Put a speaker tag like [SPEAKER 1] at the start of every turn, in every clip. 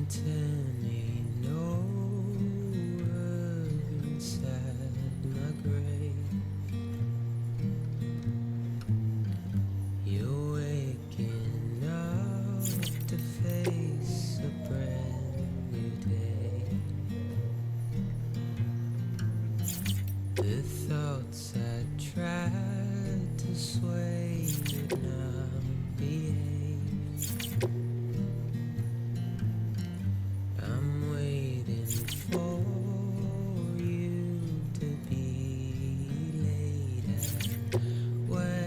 [SPEAKER 1] turning over inside my grave. You're waking up to face a brand new day. The thoughts I tried to sway did not behave. I'm waiting for you to be later. Wait.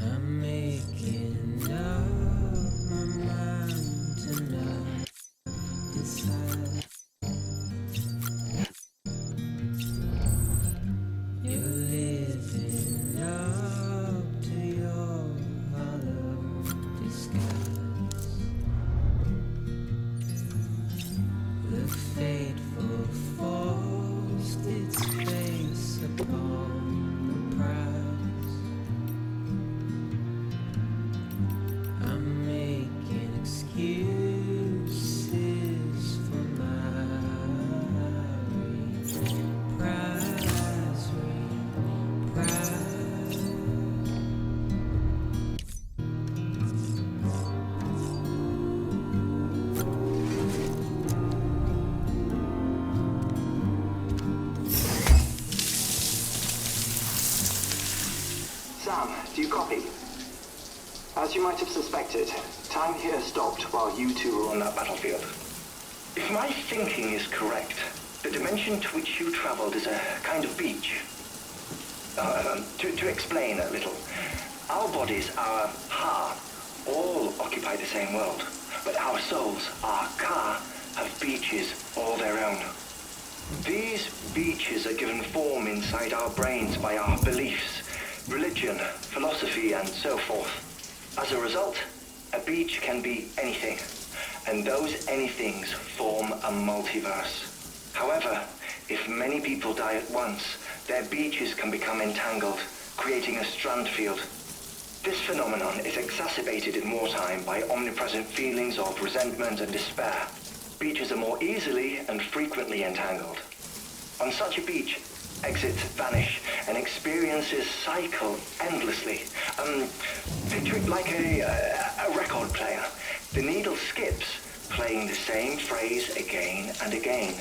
[SPEAKER 1] I'm making up my mind to not decide. You're living up to your hollow disguise. The fateful forced its face upon the prize. I'm making excuses for my reprise.
[SPEAKER 2] Sam, do you copy? As you might have suspected, time here stopped while you two were on that battlefield. If my thinking is correct, the dimension to which you traveled is a kind of beach. To explain a little, our bodies, our ha, all occupy the same world, but our souls, our ka, have beaches all their own. These beaches are given form inside our brains by our beliefs, religion, philosophy, and so forth. As a result, a beach can be anything, and those anythings form a multiverse. However, if many people die at once, their beaches can become entangled, creating a strand field. This phenomenon is exacerbated in wartime by omnipresent feelings of resentment and despair. Beaches are more easily and frequently entangled. On such a beach, exits vanish and experiences cycle endlessly. Picture it like a record player. The needle skips, playing the same phrase again and again.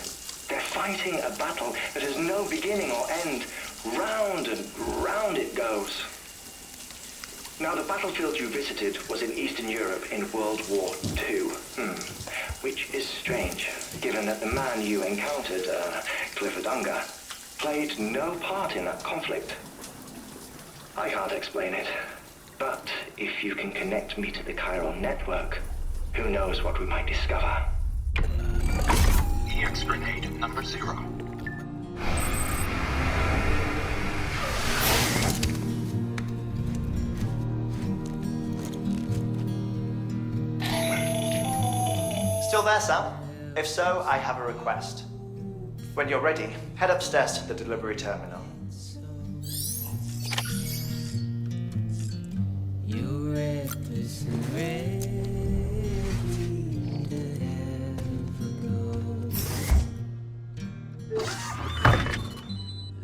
[SPEAKER 2] They're fighting a battle that has no beginning or end. Round and round it goes. Now, the battlefield you visited was in Eastern Europe in World War II. Which is strange, given that the man you encountered, Clifford Unger, played no part in that conflict. I can't explain it, but if you can connect me to the chiral network, who knows what we might discover.
[SPEAKER 3] EX grenade number 0.
[SPEAKER 4] Still there, Sam? If so, I have a request. When you're ready, head upstairs to the delivery terminal.
[SPEAKER 1] You're reckless and ready to have a go.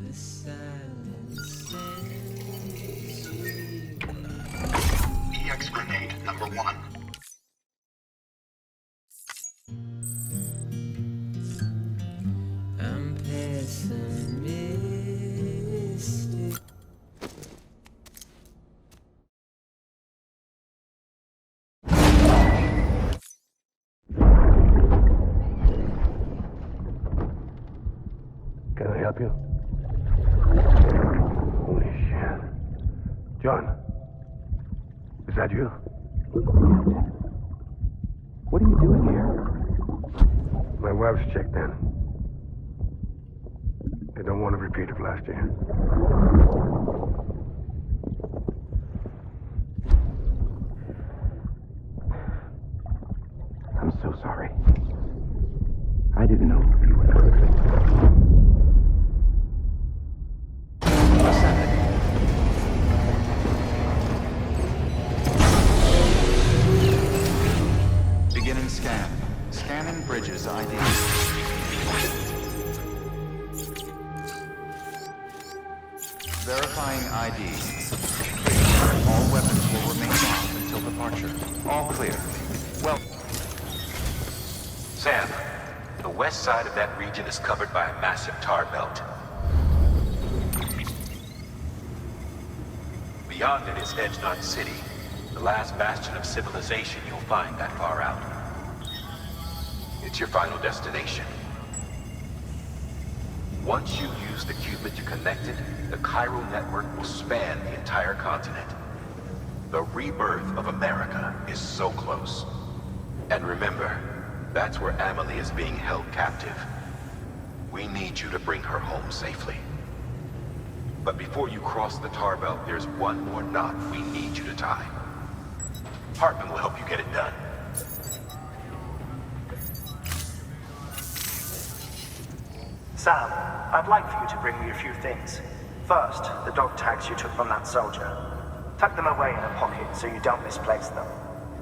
[SPEAKER 1] The silence sends you.
[SPEAKER 3] EX grenade number 1.
[SPEAKER 1] I'm pessimistic.
[SPEAKER 5] Can I help you? Holy shit. John, is that you? What are you doing here?
[SPEAKER 6] My wife's checked in. They don't want a repeat of last year.
[SPEAKER 5] I'm so sorry. I didn't know you were perfect.
[SPEAKER 7] Beginning scan. Scanning bridges ID. Verifying ID. Clear. All weapons will remain locked until departure. All clear. Well,
[SPEAKER 8] Sam, the west side of that region is covered by a massive tar belt. Beyond it is Edgenot City, the last bastion of civilization you'll find that far out. It's your final destination. Once you use the qubit to connect it, the chiral network will span the entire continent. The rebirth of America is so close. And remember, that's where Amelie is being held captive. We need you to bring her home safely. But before you cross the tar belt, there's one more knot we need you to tie. Heartman will help you get it done.
[SPEAKER 9] Sam, I'd like for you to bring me a few things. First, the dog tags you took from that soldier. Tuck them away in a pocket so you don't misplace them.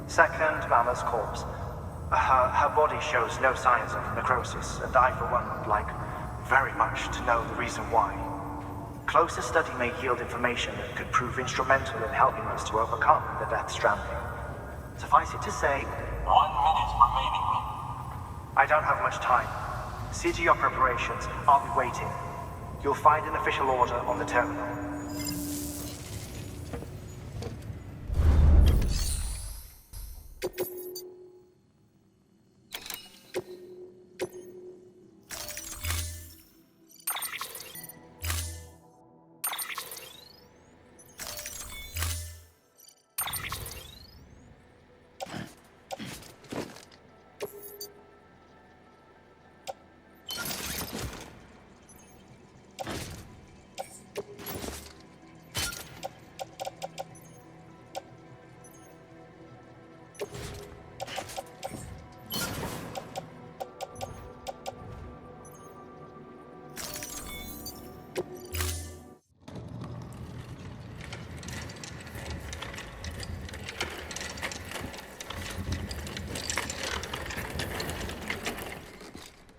[SPEAKER 9] Second, Mama's corpse. Her body shows no signs of necrosis, and I, for one, would like very much to know the reason why. Closer study may yield information that could prove instrumental in helping us to overcome the Death Stranding. Suffice it to say,
[SPEAKER 10] 1 minute remaining.
[SPEAKER 9] I don't have much time. See to your preparations. I'll be waiting. You'll find an official order on the terminal.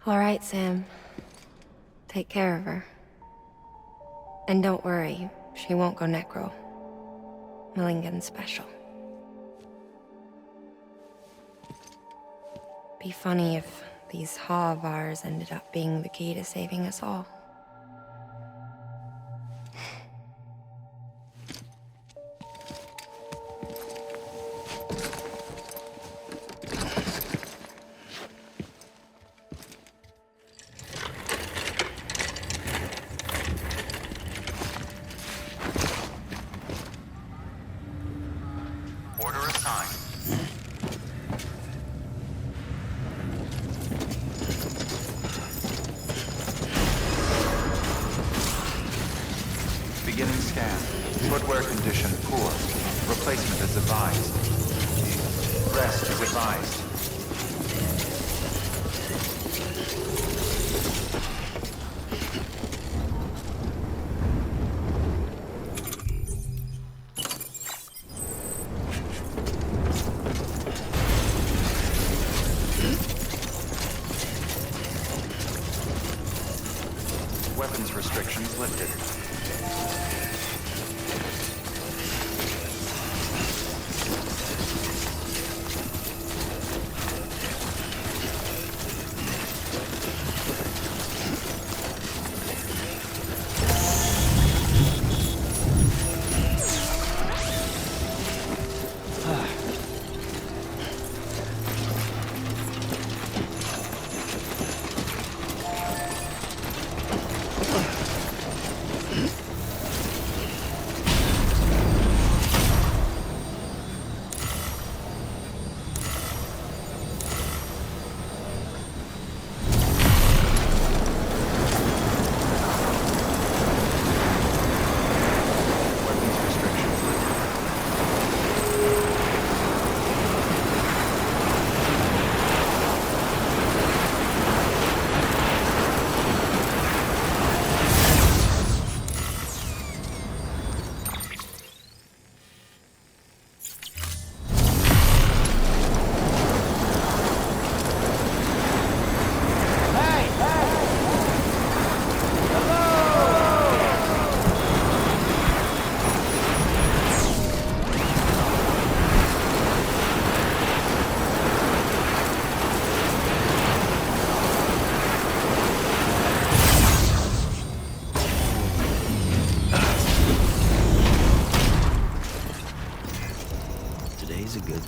[SPEAKER 11] All right, Sam. Take care of her. And don't worry, she won't go necro. Millingan's special. Be funny if these Ha of ours ended up being the key to saving us all.
[SPEAKER 7] order assigned. Beginning scan. Footwear condition poor. Replacement is advised. Rest is advised. Weapons restrictions lifted.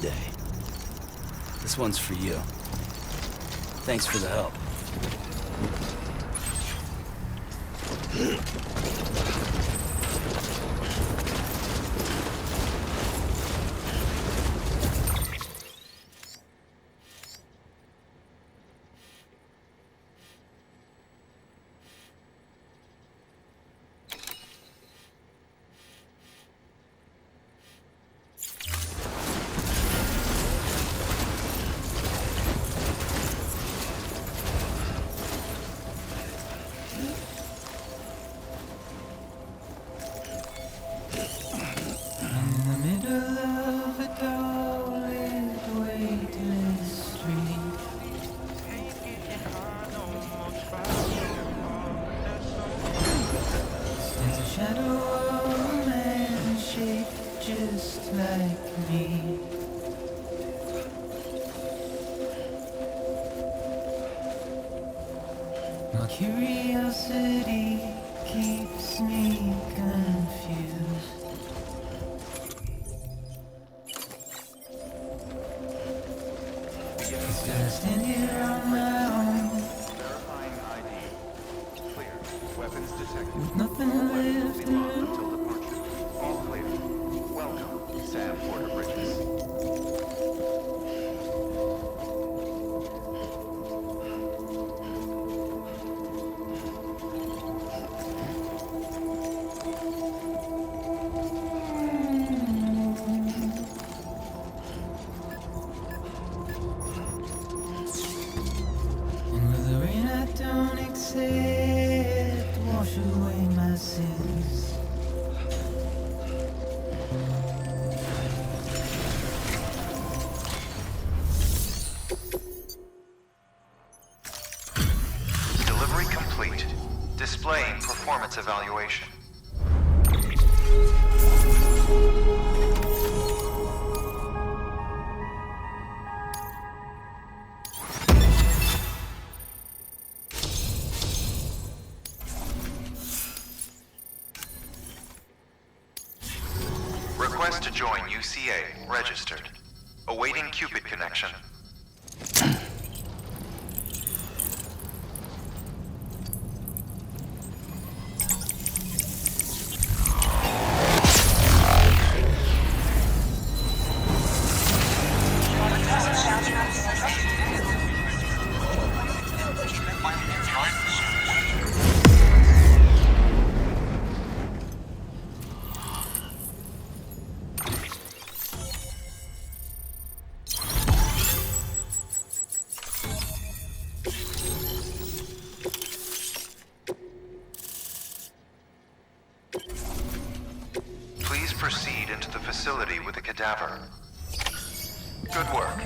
[SPEAKER 12] day. This one's for you. Thanks for the help.
[SPEAKER 1] Curiosity keeps me confused. Just stand here on my own.
[SPEAKER 7] Verifying ID. Clear. Weapons detected.
[SPEAKER 1] With nothing left to
[SPEAKER 7] Locked until departure. All clear. Welcome, Sam Porter Bridges.
[SPEAKER 1] And with the rain I don't accept, wash away my sins.
[SPEAKER 7] Delivery complete. Displaying performance evaluation. Request to join UCA. Registered. Awaiting Cupid connection. Please proceed into the facility with the cadaver. Good work.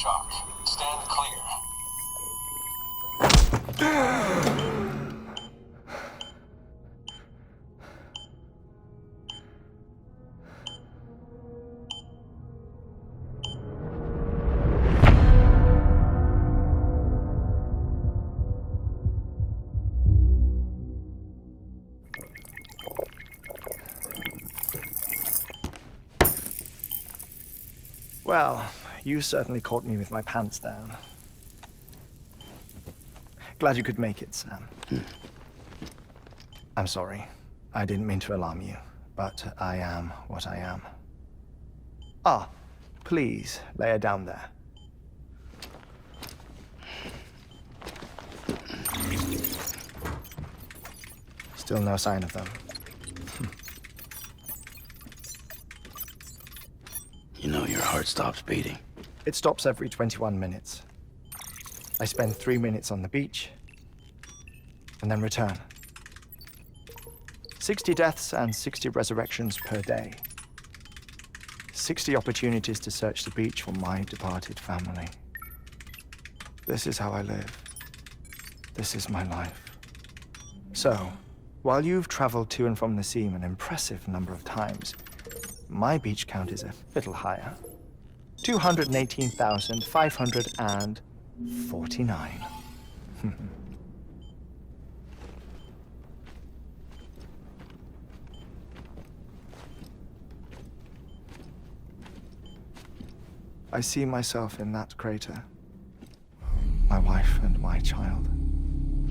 [SPEAKER 10] shark. Stand clear.
[SPEAKER 4] Well, you certainly caught me with my pants down. Glad you could make it, Sam. I'm sorry. I didn't mean to alarm you, but I am what I am. Ah, please, lay her down there. Still no sign of them.
[SPEAKER 12] You know your heart stops beating.
[SPEAKER 4] It stops every 21 minutes. I spend 3 minutes on the beach, and then return. 60 deaths and 60 resurrections per day. 60 opportunities to search the beach for my departed family. This is how I live. This is my life. So, while you've traveled to and from the scene an impressive number of times, my beach count is a little higher. 218,549. I see myself in that crater. My wife and my child.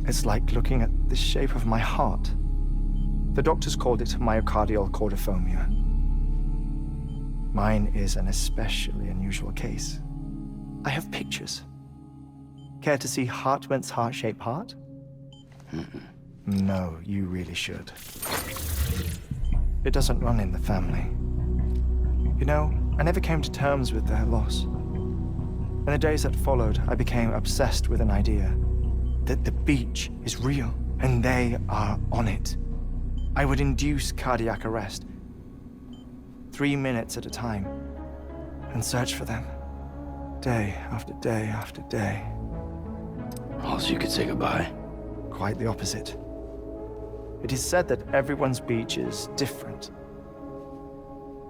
[SPEAKER 4] It's like looking at the shape of my heart. The doctors called it myocardial cordiformia. Mine is an especially unusual case. I have pictures. Care to see Heartman's heart-shaped heart? No, you really should. It doesn't run in the family. You know, I never came to terms with their loss. In the days that followed, I became obsessed with an idea that the beach is real and they are on it. I would induce cardiac arrest, 3 minutes at a time, and search for them, day after day after day.
[SPEAKER 12] Also, you could say goodbye.
[SPEAKER 4] Quite the opposite. It is said that everyone's beach is different.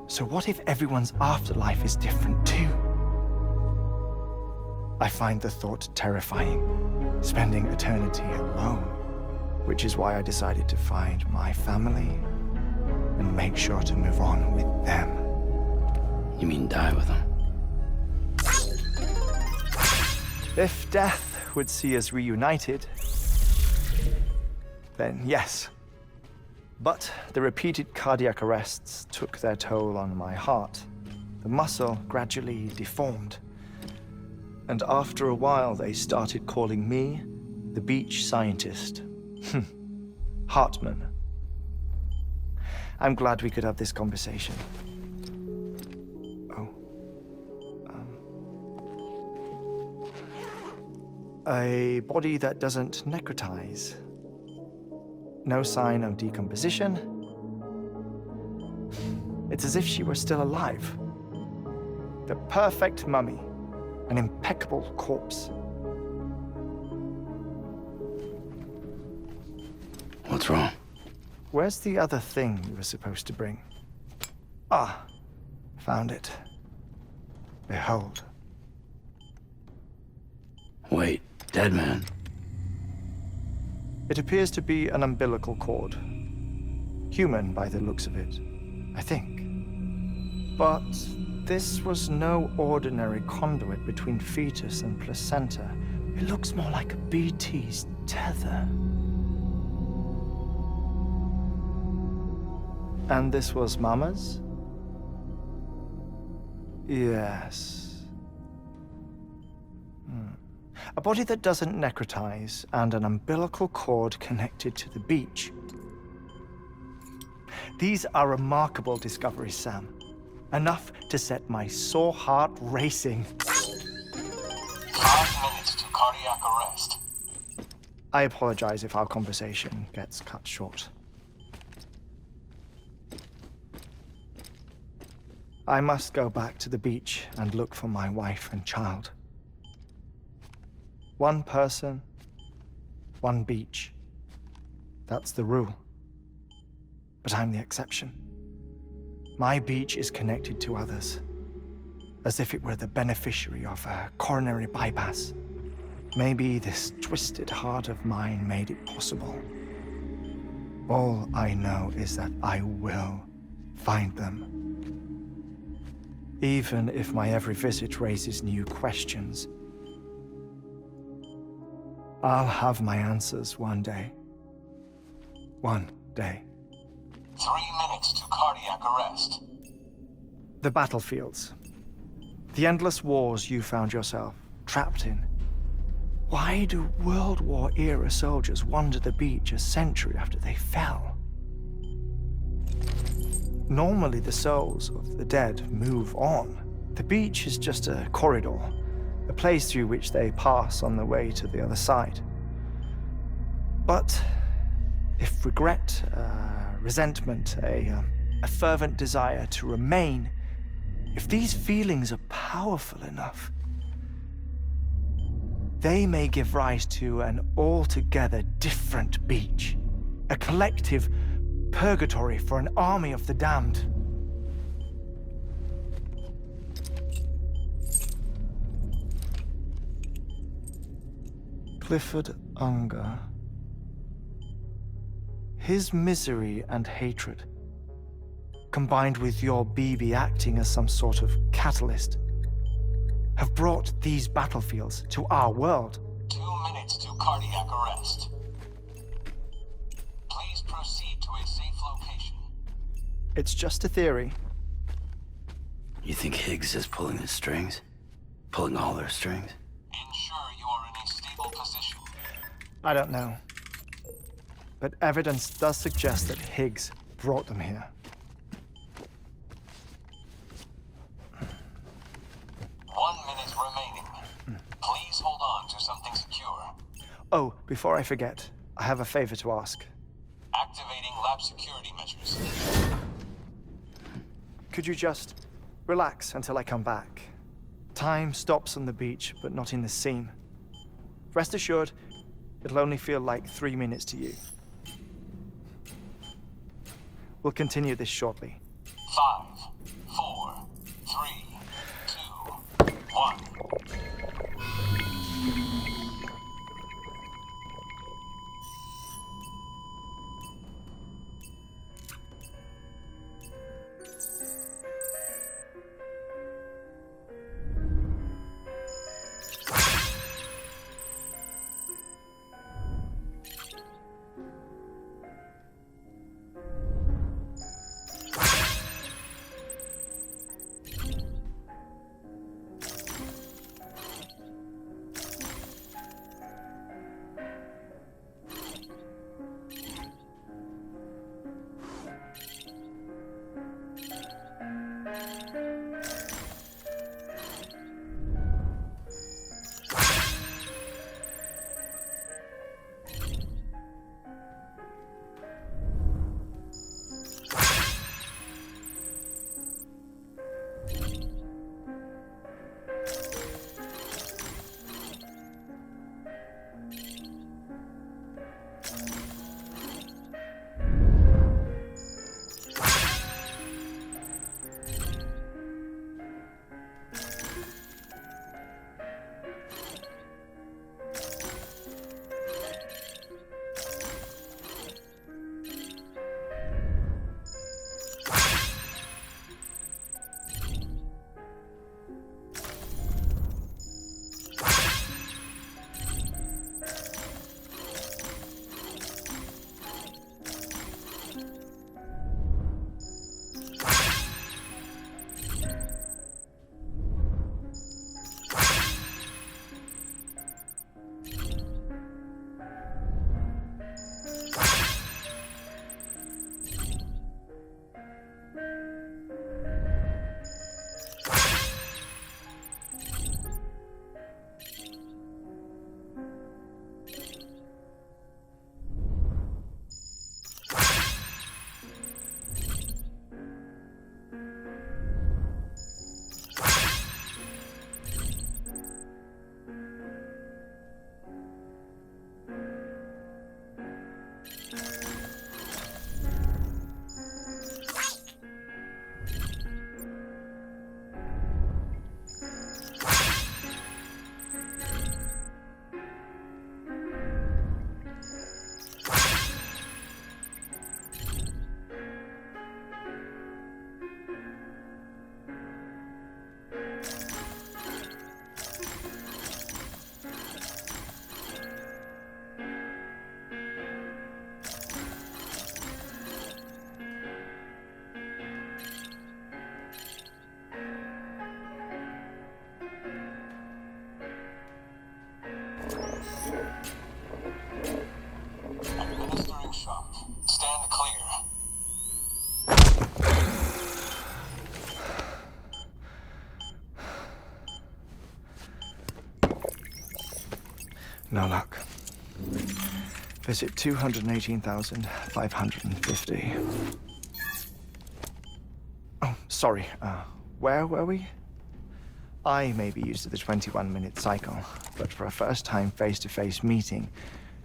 [SPEAKER 4] So what if everyone's afterlife is different too? I find the thought terrifying, spending eternity alone, which is why I decided to find my family and make sure to move on with them.
[SPEAKER 12] You mean die with them?
[SPEAKER 4] If death would see us reunited, then yes. But the repeated cardiac arrests took their toll on my heart. The muscle gradually deformed. And after a while, they started calling me the beach scientist. Heartman. I'm glad we could have this conversation. A body that doesn't necrotize. No sign of decomposition. It's as if she were still alive. The perfect mummy. An impeccable corpse.
[SPEAKER 12] What's wrong?
[SPEAKER 4] Where's the other thing you were supposed to bring? Ah, found it. Behold.
[SPEAKER 12] Wait, dead man?
[SPEAKER 4] It appears to be an umbilical cord. Human by the looks of it, I think. But this was no ordinary conduit between fetus and placenta. It looks more like a BT's tether. And this was Mama's? Yes. A body that doesn't necrotize and an umbilical cord connected to the beach. These are remarkable discoveries, Sam. Enough to set my sore heart racing.
[SPEAKER 10] 5 minutes to cardiac arrest.
[SPEAKER 4] I apologize if our conversation gets cut short. I must go back to the beach and look for my wife and child. One person, one beach. That's the rule. But I'm the exception. My beach is connected to others, as if it were the beneficiary of a coronary bypass. Maybe this twisted heart of mine made it possible. All I know is that I will find them. Even if my every visit raises new questions, I'll have my answers one day. One day.
[SPEAKER 10] 3 minutes to cardiac arrest.
[SPEAKER 4] The battlefields. The endless wars you found yourself trapped in. Why do World War-era soldiers wander the beach a century after they fell? Normally the souls of the dead move on. The beach is just a corridor, a place through which they pass on the way to the other side. But if regret, resentment, a fervent desire to remain, if these feelings are powerful enough, they may give rise to an altogether different beach, a collective purgatory for an army of the damned. Clifford Unger. His misery and hatred, combined with your BB acting as some sort of catalyst, have brought these battlefields to our world.
[SPEAKER 10] 2 minutes to cardiac arrest. Please proceed to a safe location.
[SPEAKER 4] It's just a theory.
[SPEAKER 12] You think Higgs is pulling the strings? Pulling all their strings?
[SPEAKER 10] Ensure you are in a stable position.
[SPEAKER 4] I don't know. But evidence does suggest that Higgs brought them here.
[SPEAKER 10] 1 minute remaining. Please hold on to something secure.
[SPEAKER 4] Oh, before I forget, I have a favor to ask.
[SPEAKER 10] Activating lab security measures.
[SPEAKER 4] Could you just relax until I come back? Time stops on the beach, but not in the scene. Rest assured, it'll only feel like 3 minutes to you. We'll continue this shortly.
[SPEAKER 10] 5, 4, 3, 2, 1.
[SPEAKER 4] No luck. Visit 218,550. Oh, sorry. Where were we? I may be used to the 21-minute cycle, but for a first-time face-to-face meeting,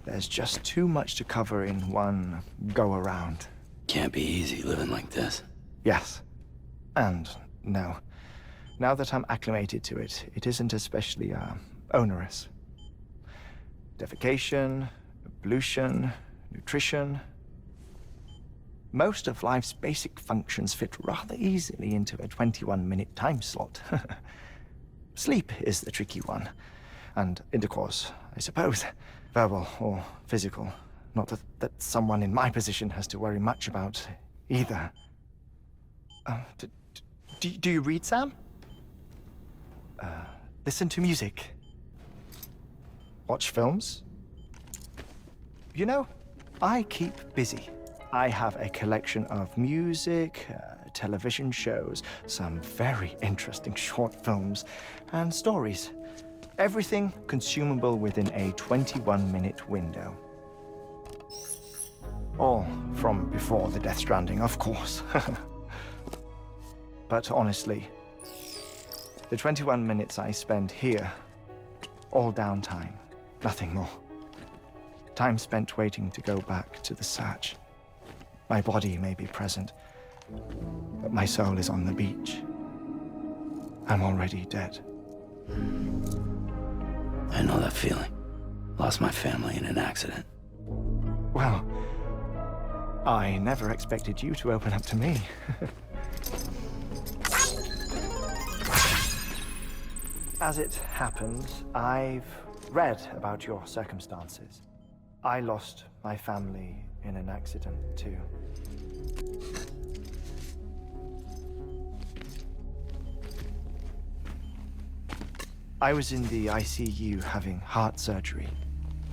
[SPEAKER 4] there's just too much to cover in one go-around.
[SPEAKER 12] Can't be easy living like this.
[SPEAKER 4] Yes. And no. Now that I'm acclimated to it, it isn't especially, onerous. Defecation, pollution, nutrition. Most of life's basic functions fit rather easily into a 21-minute time slot. Sleep is the tricky one. And intercourse, I suppose. Verbal or physical. Not that someone in my position has to worry much about either. Do you read, Sam? Listen to music. Watch films? You know, I keep busy. I have a collection of music, television shows, some very interesting short films, and stories. Everything consumable within a 21-minute window. All from before the Death Stranding, of course. But honestly, the 21 minutes I spend here, all downtime, nothing more. Time spent waiting to go back to the search. My body may be present, but my soul is on the beach. I'm already dead.
[SPEAKER 12] I know that feeling. Lost my family in an accident.
[SPEAKER 4] Well, I never expected you to open up to me. As it happens, I've read about your circumstances. I lost my family in an accident, too. I was in the ICU having heart surgery,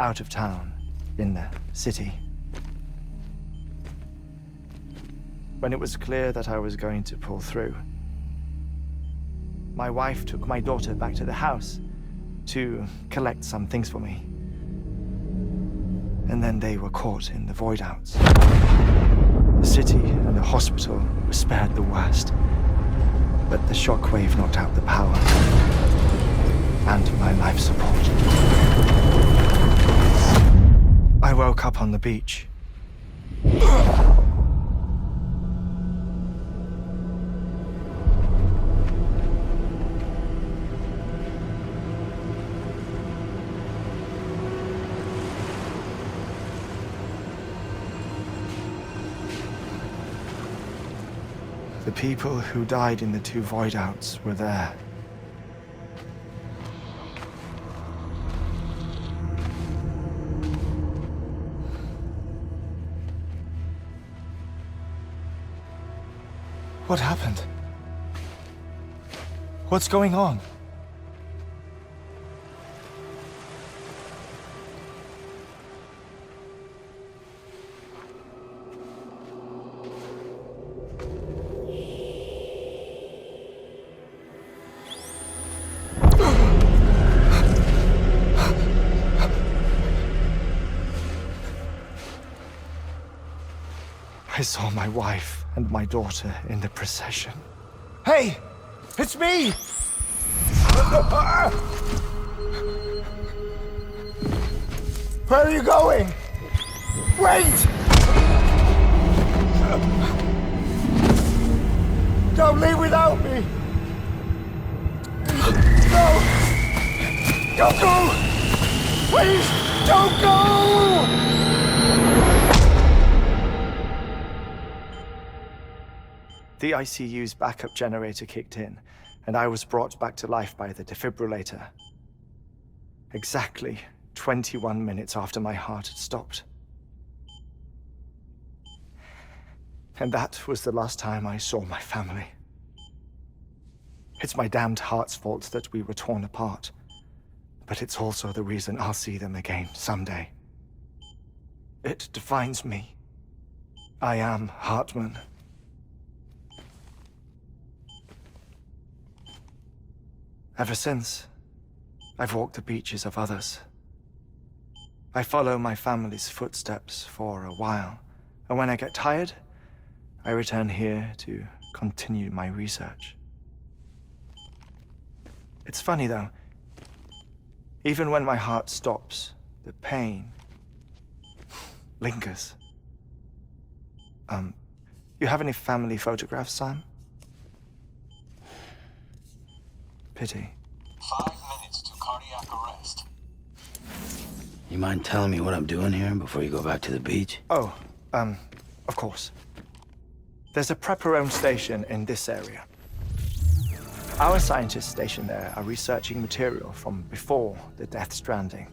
[SPEAKER 4] out of town, in the city. When it was clear that I was going to pull through, my wife took my daughter back to the house to collect some things for me. And then they were caught in the voidouts. The city and the hospital were spared the worst, but the shockwave knocked out the power and my life support. I woke up on the beach. The people who died in the two voidouts were there. What happened? What's going on? I saw my wife and my daughter in the procession. Hey! It's me! Where are you going? Wait! Don't leave without me! No! Don't go! Please, don't go! The ICU's backup generator kicked in, and I was brought back to life by the defibrillator. Exactly 21 minutes after my heart had stopped. And that was the last time I saw my family. It's my damned heart's fault that we were torn apart, but it's also the reason I'll see them again someday. It defines me. I am Heartman. Ever since, I've walked the beaches of others, I follow my family's footsteps for a while, and when I get tired, I return here to continue my research. It's funny though, even when my heart stops, the pain lingers. You have any family photographs, Sam? Pity.
[SPEAKER 10] 5 minutes to cardiac arrest.
[SPEAKER 12] You mind telling me what I'm doing here before you go back to the beach?
[SPEAKER 4] Oh, of course. There's a prep-your-own station in this area. Our scientists stationed there are researching material from before the Death Stranding.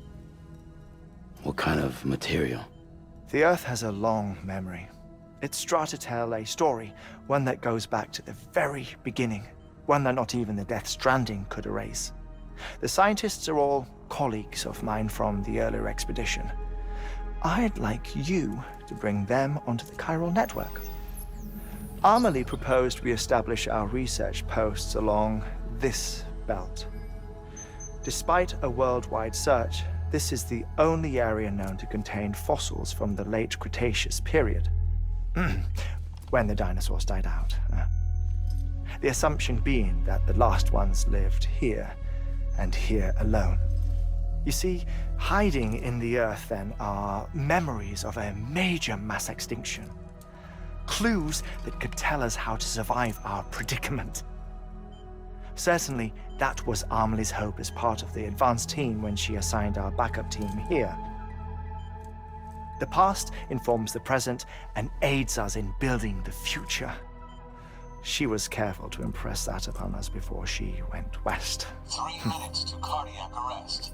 [SPEAKER 12] What kind of material?
[SPEAKER 4] The Earth has a long memory. It's trying to tell a story, one that goes back to the very beginning, one that not even the Death Stranding could erase. The scientists are all colleagues of mine from the earlier expedition. I'd like you to bring them onto the chiral network. Amelie proposed we establish our research posts along this belt. Despite a worldwide search, this is the only area known to contain fossils from the late Cretaceous period, when the dinosaurs died out. The assumption being that the last ones lived here, and here alone. You see, hiding in the Earth then are memories of a major mass extinction. Clues that could tell us how to survive our predicament. Certainly, that was Amelie's hope as part of the advanced team when she assigned our backup team here. The past informs the present and aids us in building the future. She was careful to impress that upon us before she went west.
[SPEAKER 10] 3 minutes to cardiac arrest.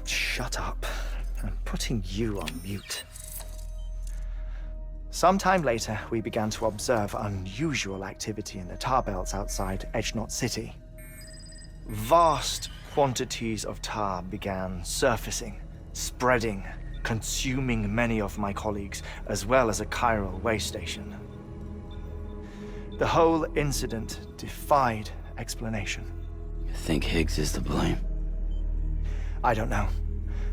[SPEAKER 4] Shut up. I'm putting you on mute. Sometime later, we began to observe unusual activity in the tar belts outside Edgenot City. Vast quantities of tar began surfacing, spreading, consuming many of my colleagues, as well as a chiral way station. The whole incident defied explanation.
[SPEAKER 12] You think Higgs is to blame?
[SPEAKER 4] I don't know,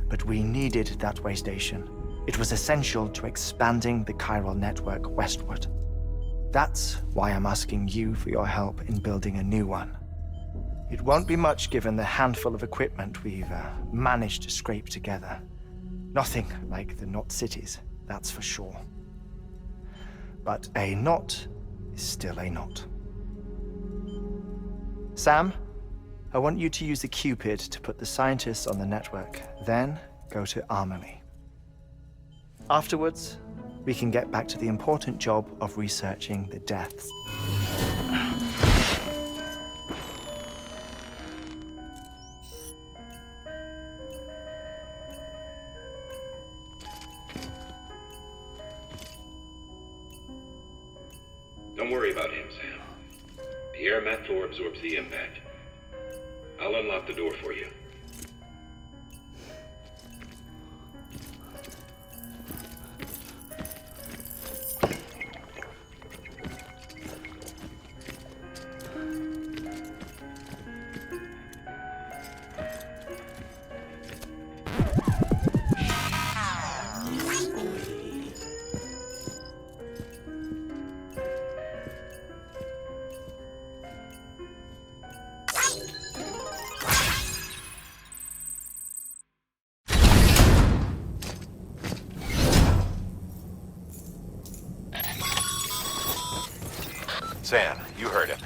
[SPEAKER 4] but we needed that way station. It was essential to expanding the chiral network westward. That's why I'm asking you for your help in building a new one. It won't be much given the handful of equipment we've managed to scrape together. Nothing like the knot cities, that's for sure. But a knot is still a knot. Sam, I want you to use the Cupid to put the scientists on the network, then go to Amelie. Afterwards, we can get back to the important job of researching the deaths.
[SPEAKER 8] Don't worry about him, Sam. The air mat floor absorbs the impact. I'll unlock the door for you. Sam, you heard him.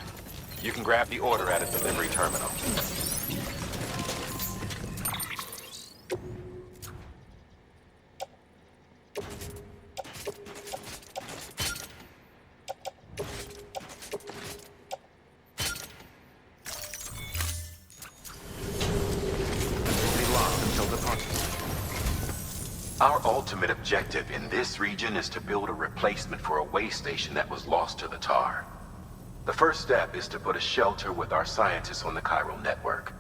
[SPEAKER 8] You can grab the order at a delivery terminal. Our ultimate objective in this region is to build a replacement for a way station that was lost to the tar. The first step is to put a shelter with our scientists on the chiral network.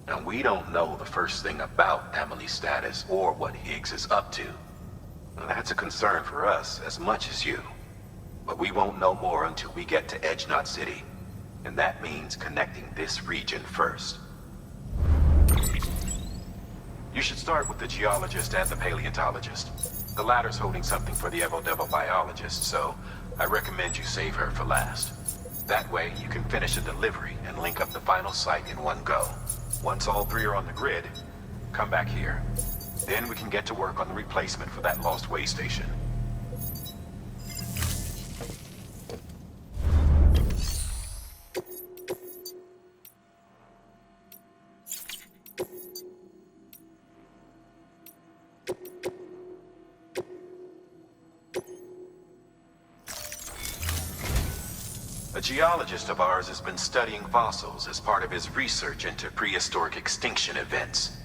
[SPEAKER 8] Now, we don't know the first thing about Amelie's status or what Higgs is up to. Now, that's a concern for us as much as you. But we won't know more until we get to Edgenot City. And that means connecting this region first. You should start with the geologist and the paleontologist. The latter's holding something for the Evo biologist, so I recommend you save her for last. That way, you can finish a delivery and link up the final site in one go. Once all three are on the grid, come back here. Then we can get to work on the replacement for that lost way station. A geologist of ours has been studying fossils as part of his research into prehistoric extinction events.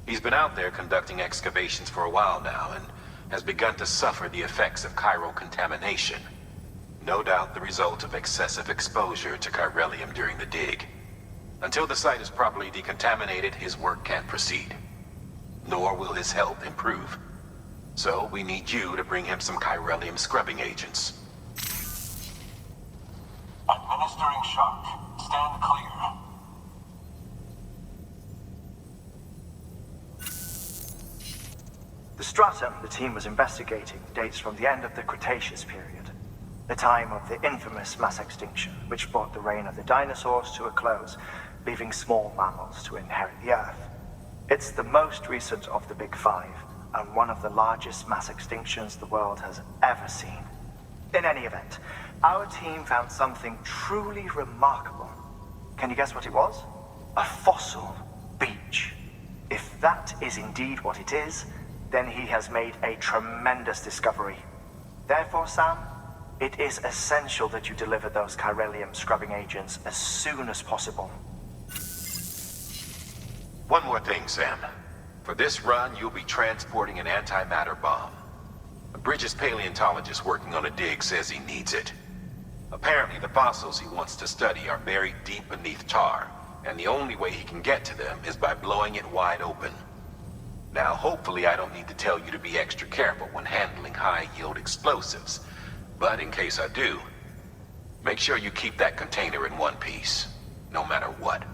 [SPEAKER 8] He's been out there conducting excavations for a while now and has begun to suffer the effects of chiral contamination. No doubt the result of excessive exposure to chiralium during the dig. Until the site is properly decontaminated, his work can't proceed. Nor will his health improve. So we need you to bring him some chiralium scrubbing agents.
[SPEAKER 10] Administering shock. Stand clear.
[SPEAKER 9] The stratum the team was investigating dates from the end of the Cretaceous period, the time of the infamous mass extinction, which brought the reign of the dinosaurs to a close, leaving small mammals to inherit the Earth. It's the most recent of the Big Five, and one of the largest mass extinctions the world has ever seen. In any event, our team found something truly remarkable. Can you guess what it was? A fossil beach. If that is indeed what it is, then he has made a tremendous discovery. Therefore, Sam, it is essential that you deliver those chiralium scrubbing agents as soon as possible.
[SPEAKER 8] One more thing, Sam. For this run, you'll be transporting an antimatter bomb. A Bridges paleontologist working on a dig says he needs it. Apparently, the fossils he wants to study are buried deep beneath tar, and the only way he can get to them is by blowing it wide open. Now, hopefully I don't need to tell you to be extra careful when handling high-yield explosives, but in case I do, make sure you keep that container in one piece, no matter what.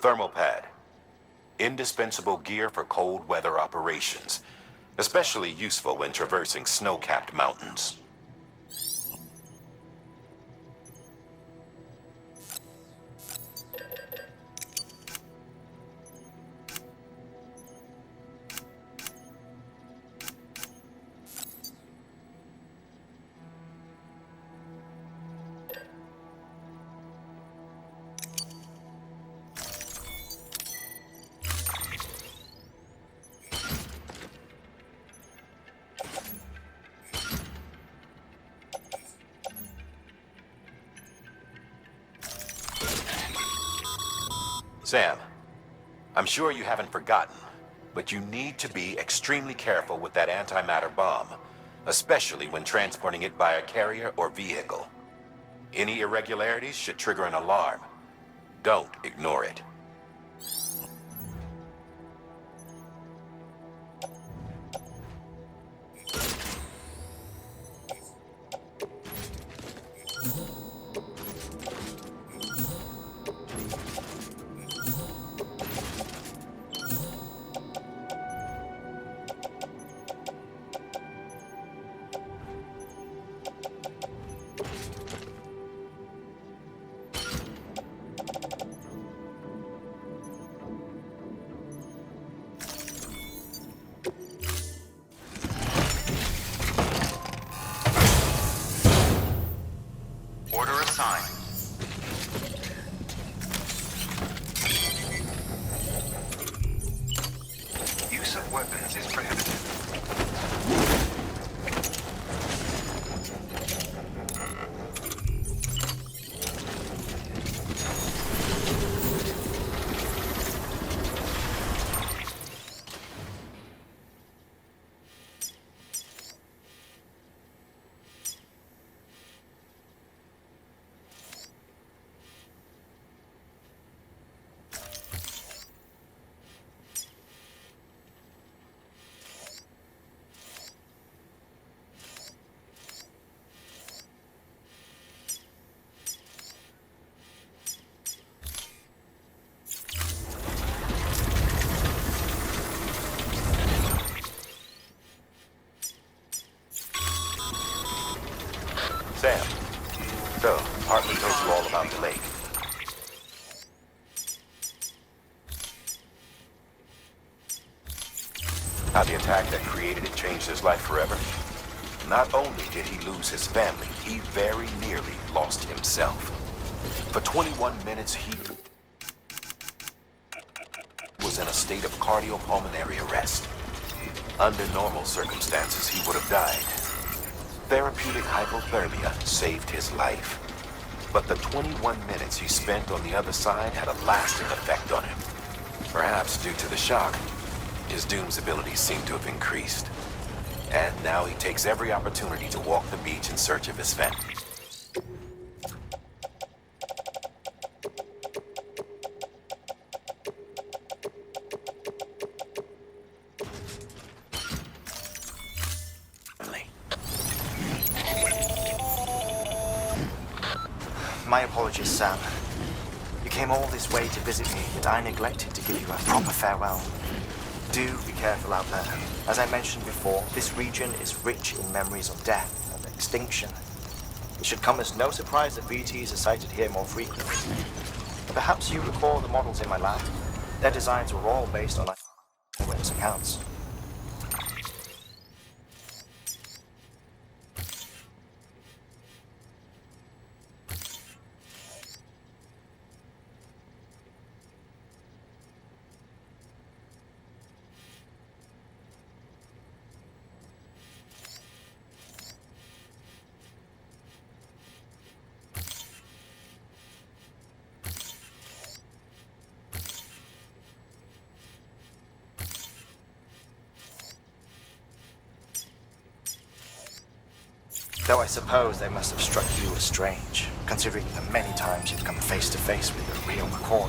[SPEAKER 8] Thermal pad. Indispensable gear for cold weather operations, especially useful when traversing snow-capped mountains. Sam, I'm sure you haven't forgotten, but you need to be extremely careful with that antimatter bomb, especially when transporting it by a carrier or vehicle. Any irregularities should trigger an alarm. Don't ignore it.
[SPEAKER 7] Order assigned. Use of weapons is prohibited.
[SPEAKER 8] Sam, so, Heartman told you all about the lake. How the attack that created it changed his life forever? Not only did he lose his family, he very nearly lost himself. For 21 minutes, he was in a state of cardiopulmonary arrest. Under normal circumstances, he would have died. Therapeutic hypothermia saved his life. But the 21 minutes he spent on the other side had a lasting effect on him. Perhaps due to the shock, his Doom's abilities seem to have increased. And now he takes every opportunity to walk the beach in search of his family.
[SPEAKER 9] My apologies, Sam. You came all this way to visit me, yet I neglected to give you a proper farewell. Do be careful out there. As I mentioned before, this region is rich in memories of death and extinction. It should come as no surprise that VTs are sighted here more frequently. Perhaps you recall the models in my lab. Their designs were all based on eyewitness accounts. Though I suppose they must have struck you as strange, considering the many times you've come face to face with the real McCoy.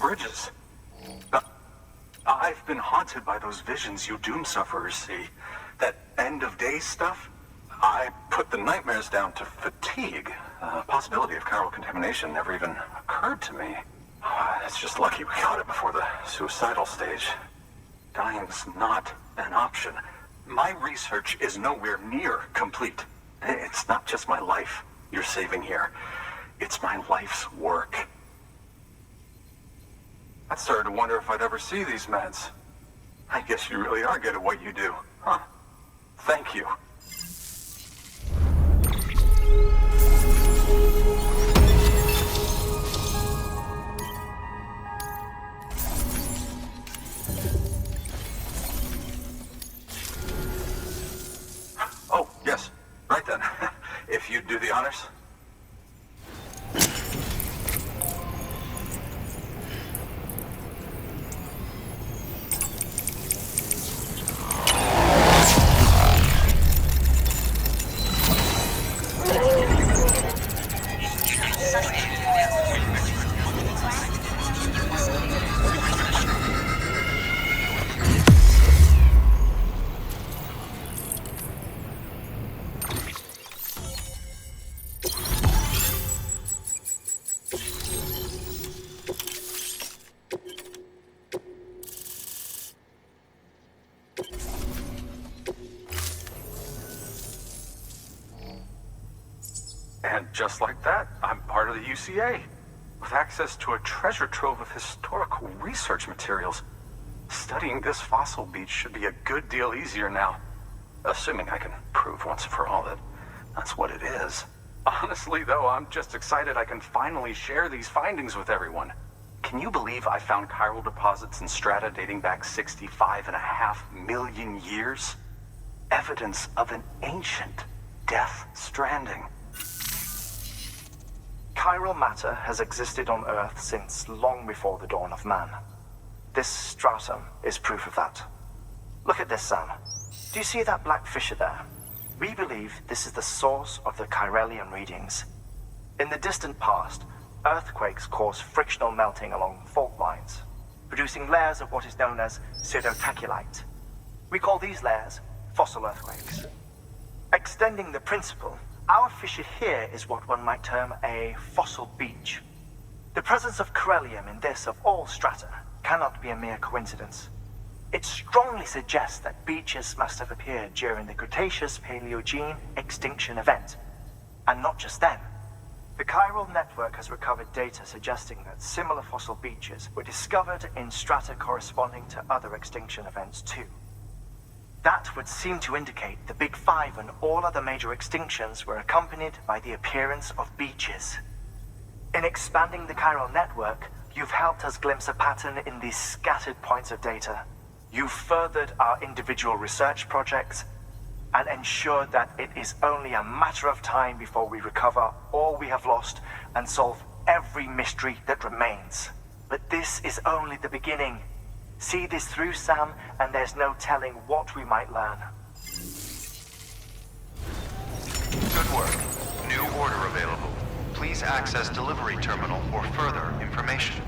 [SPEAKER 8] Bridges. I've been haunted by those visions you doom sufferers see. That end-of-day stuff? I put the nightmares down to fatigue. Possibility of chiral contamination never even occurred to me. It's just lucky we got it before the suicidal stage. Dying's not an option. My research is nowhere near complete. It's not just my life you're saving here. It's my life's work. I started to wonder if I'd ever see these meds. I guess you really are good at what you do, huh? Thank you. Oh, yes. Right then. If you'd do the honors.
[SPEAKER 13] And just like that, I'm part of the UCA, with access to a treasure trove of historical research materials. Studying this fossil beach should be a good deal easier now, assuming I can prove once and for all that that's what it is. Honestly, though, I'm just excited I can finally share these findings with everyone. Can you believe I found chiral deposits in strata dating back 65.5 million years? Evidence of an ancient death stranding.
[SPEAKER 9] Chiral matter has existed on Earth since long before the dawn of man. This stratum is proof of that. Look at this, Sam. Do you see that black fissure there? We believe this is the source of the Chiralian readings. In the distant past, earthquakes caused frictional melting along fault lines, producing layers of what is known as pseudotachylite. We call these layers fossil earthquakes. Extending the principle, our fissure here is what one might term a fossil beach. The presence of chiralium in this of all strata cannot be a mere coincidence. It strongly suggests that beaches must have appeared during the Cretaceous-Paleogene extinction event. And not just then. The chiral network has recovered data suggesting that similar fossil beaches were discovered in strata corresponding to other extinction events too. That would seem to indicate the Big Five and all other major extinctions were accompanied by the appearance of beaches. In expanding the chiral network, you've helped us glimpse a pattern in these scattered points of data. You've furthered our individual research projects and ensured that it is only a matter of time before we recover all we have lost and solve every mystery that remains. But this is only the beginning. See this through, Sam, and there's no telling what we might learn.
[SPEAKER 7] Good work. New order available. Please access delivery terminal for further information.